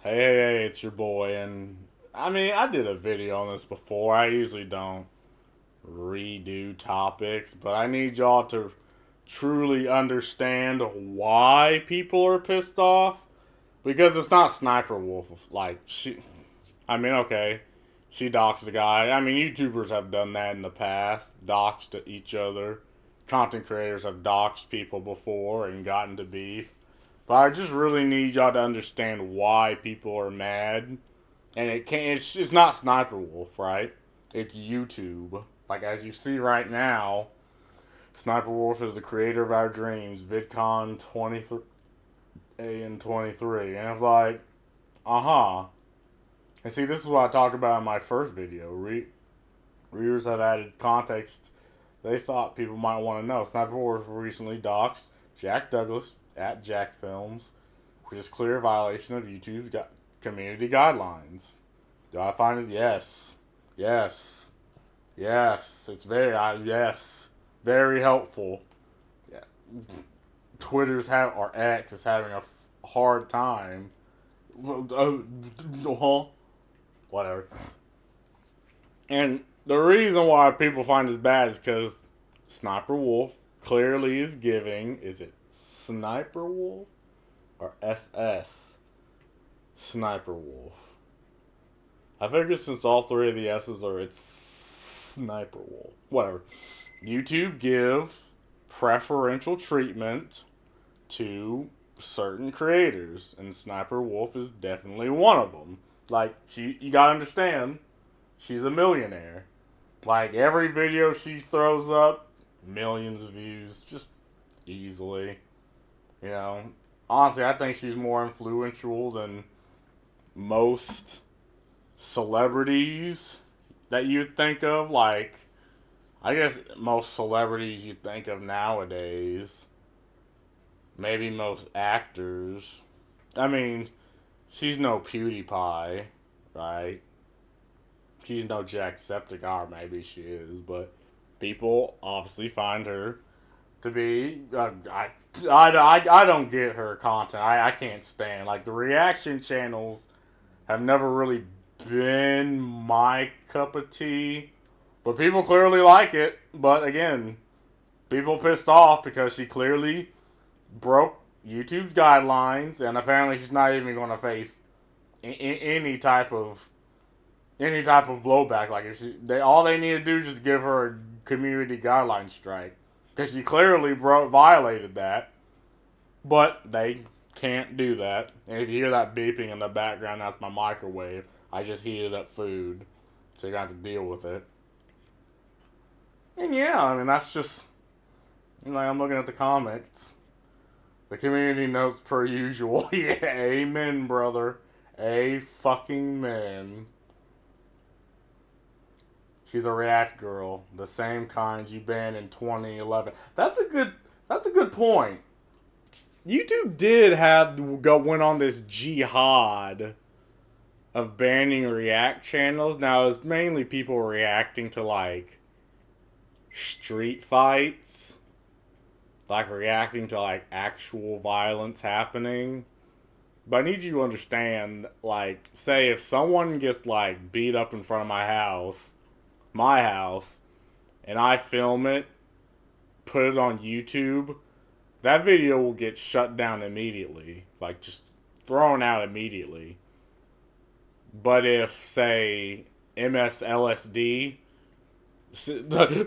Hey, it's your boy, and I mean, I did a video on this before. I usually don't redo topics, but I need y'all to truly understand why people are pissed off because it's not Sniper Wolf. Like, I mean, okay, she doxed the guy. I mean, YouTubers have done that in the past, doxed each other. Content creators have doxed people before and gotten to beef. But I just really need y'all to understand why people are mad. And it's not Sniper Wolf, right? It's YouTube. Like as you see right now, Sniper Wolf is the creator of our dreams, VidCon 23 and 23. And it's like, uh-huh. And see, this is what I talked about in my first video. Readers have added context they thought people might want to know. Sniper Wolf recently doxed Jack Douglas at Jack Films, which is clear violation of YouTube's community guidelines. Do I find it? Yes. Yes. Yes. It's yes. Very helpful. Yeah. Or X is having a hard time. Whatever. And the reason why people find this bad is because Sniper Wolf clearly is giving. Is it Sniper Wolf or SS Sniper Wolf? I figured since all three of the S's are, it's Sniper Wolf. Whatever. YouTube give preferential treatment to certain creators, and Sniper Wolf is definitely one of them. Like, you gotta understand, she's a millionaire. Like, every video she throws up, millions of views, just easily. You know, honestly, I think she's more influential than most celebrities that you'd think of. Like, I guess most celebrities you think of nowadays. Maybe most actors. I mean, she's no PewDiePie, right? She's no Jacksepticeye, maybe she is, but people obviously find her to be. I don't get her content. I can't stand. Like, the reaction channels have never really been my cup of tea, but people clearly like it. But again, people pissed off because she clearly broke YouTube's guidelines, and apparently she's not even going to face any type of blowback. Like, if all they need to do is just give her a community guideline strike because she clearly violated that, but they can't do that. And if you hear that beeping in the background, that's my microwave. I just heated up food, so you got to deal with it. And yeah, I mean, that's just, like, I'm looking at the comments. The community notes per usual. Yeah, amen, brother. A fucking man. She's a React girl, the same kind you banned in 2011. That's a good point. YouTube did went on this jihad of banning React channels. Now it's mainly people reacting to like street fights, like reacting to like actual violence happening. But I need you to understand, like, say if someone gets like beat up in front of my house, and I film it, put it on YouTube, that video will get shut down immediately. Like, just thrown out immediately. But if, say, MSLSD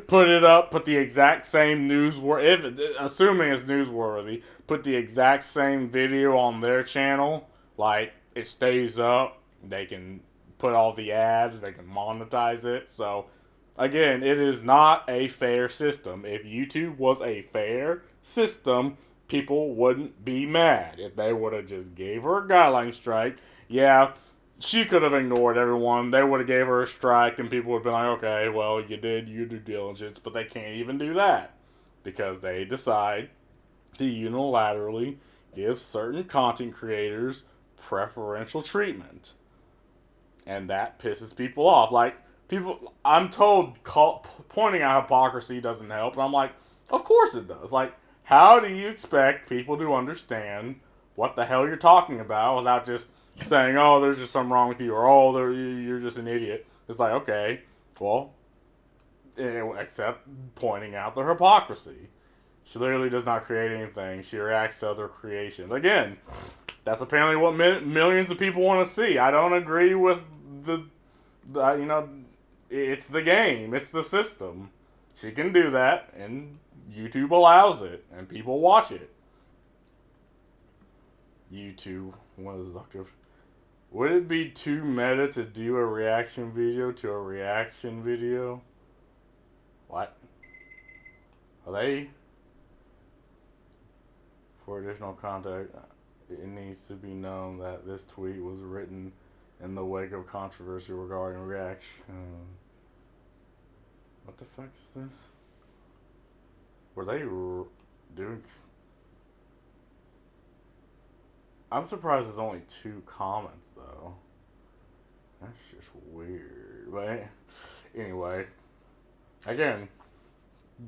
put it up, put the exact same assuming it's newsworthy, put the exact same video on their channel, like, it stays up, they can put all the ads, they can monetize it. So again, it is not a fair system. If YouTube was a fair system, people wouldn't be mad. If they would have just gave her a guideline strike, yeah, she could have ignored everyone. They would have gave her a strike, and people would have been like, okay, well, you did your due diligence, but they can't even do that because they decide to unilaterally give certain content creators preferential treatment. And that pisses people off. Like, people, I'm told pointing out hypocrisy doesn't help, and I'm like, of course it does. Like, how do you expect people to understand what the hell you're talking about without just saying, "Oh, there's just something wrong with you," or "Oh, you're just an idiot." It's like, okay, well, except pointing out the hypocrisy. She literally does not create anything. She reacts to other creations. Again, that's apparently what millions of people want to see. I don't agree with the it's the game. It's the system. She can do that, and YouTube allows it, and people watch it. YouTube, what is Dr. Would it be too meta to do a reaction video to a reaction video? What? Are they? For additional context, it needs to be known that this tweet was written in the wake of controversy regarding reaction. What the fuck is this? Were they doing? I'm surprised there's only 2 comments though. That's just weird, right? Anyway, again,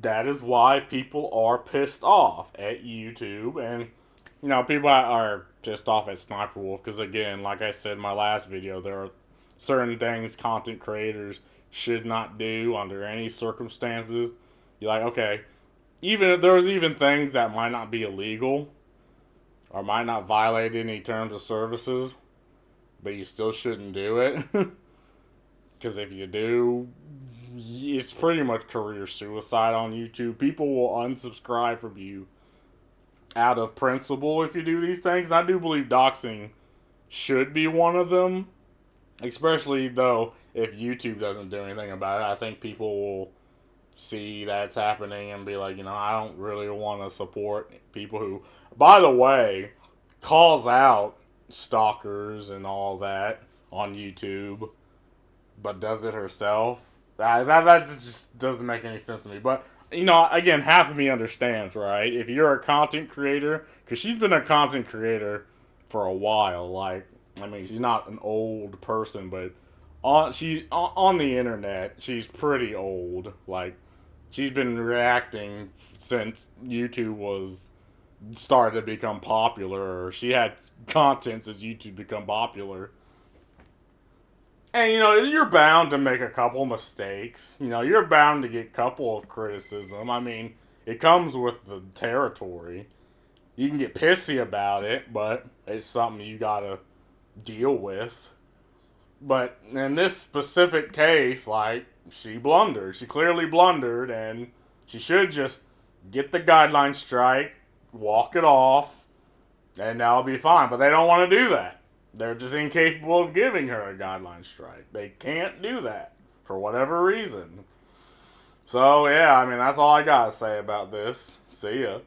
that is why people are pissed off at YouTube, and people are pissed off at Sniperwolf because, again, like I said in my last video, there are certain things content creators should not do under any circumstances. You're like, okay, even there's even things that might not be illegal or might not violate any terms of services, but you still shouldn't do it. Because if you do, it's pretty much career suicide on YouTube. People will unsubscribe from you out of principle if you do these things. And I do believe doxing should be one of them. Especially, though, if YouTube doesn't do anything about it. I think people will see that's happening and be like, I don't really want to support people who, by the way, calls out stalkers and all that on YouTube, but does it herself. That just doesn't make any sense to me. But, again, half of me understands, right? If you're a content creator, because she's been a content creator for a while. Like, she's not an old person, but on the internet, she's pretty old. Like, she's been reacting since YouTube was started to become popular. Or she had content since YouTube become popular. And, you're bound to make a couple mistakes. You're bound to get a couple of criticism. It comes with the territory. You can get pissy about it, but it's something you gotta deal with. But in this specific case, she blundered. She clearly blundered, and she should just get the guideline strike, walk it off, and that'll be fine. But they don't want to do that. They're just incapable of giving her a guideline strike. They can't do that for whatever reason. So, yeah, that's all I gotta say about this. See ya.